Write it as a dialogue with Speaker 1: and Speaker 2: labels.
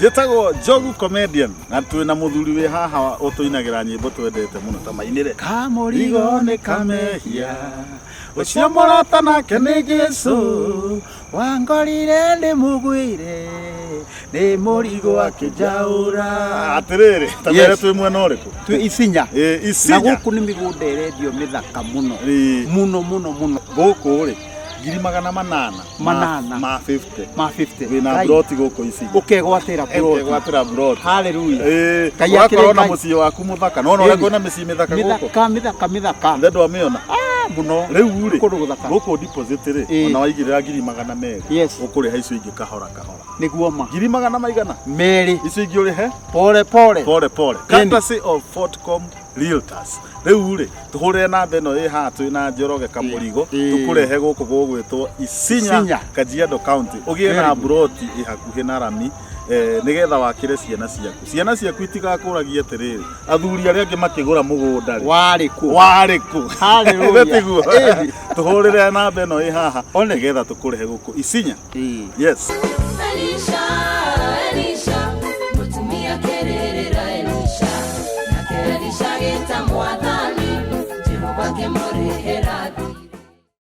Speaker 1: Njĩtagwo Njogu Comedian na twĩna mũthuri wĩ haha ũtũinagĩra nyĩmbo twendete mũno ta mainĩre. Kamũrigo nĩ kamehia ũcio mũrata nake nĩ Jesũ wangorire ndĩmũgwĩre nĩ mũrigo akĩnjaũra. Atĩrĩrĩ ta mere twĩ mwena ũrĩkũ? Twĩ Isinya. Isinya. Na gũkũ nĩ mĩgũnda ĩrendio mĩthaka mũno mũno mũno mũno. Gũkũ rĩ 800 ma 50 wĩna broti gũkũ Isinya ũkegwatĩra broti. Hallelujah. Wakorwo na mũciĩ waku mũthaka no ũrĩa kwĩna mĩciĩ mĩthaka gũkũ mĩthaka ndendwa mĩona mũno. Rĩu rĩ gũkũ deposit rĩ ona waigĩrĩra 200 ũkũrĩha icio ingĩ kahora kahora. Nĩguo ma 200 maigana merĩ icio ingĩ ũrĩhe pole pole courtesy of Fortcom Realtors. Rĩu rĩ tũhũrĩre namba ĩno ĩ haha twĩna Njoroge Kamũrigo tũkũrehe gũkũ gũgwĩtwo Isinya Kajiado County ũgĩe na broti ĩ hakuhĩ na rami nĩgetha wakĩre ciana ciaku itigakũragie atĩrĩrĩ athuri arĩa angĩ makĩgũra mũgũnda warĩkũ. Hallelujah. Tũhũrĩre namba ĩno ĩ haha nĩgetha tũkũrehe gũkũ Isinya. Yes.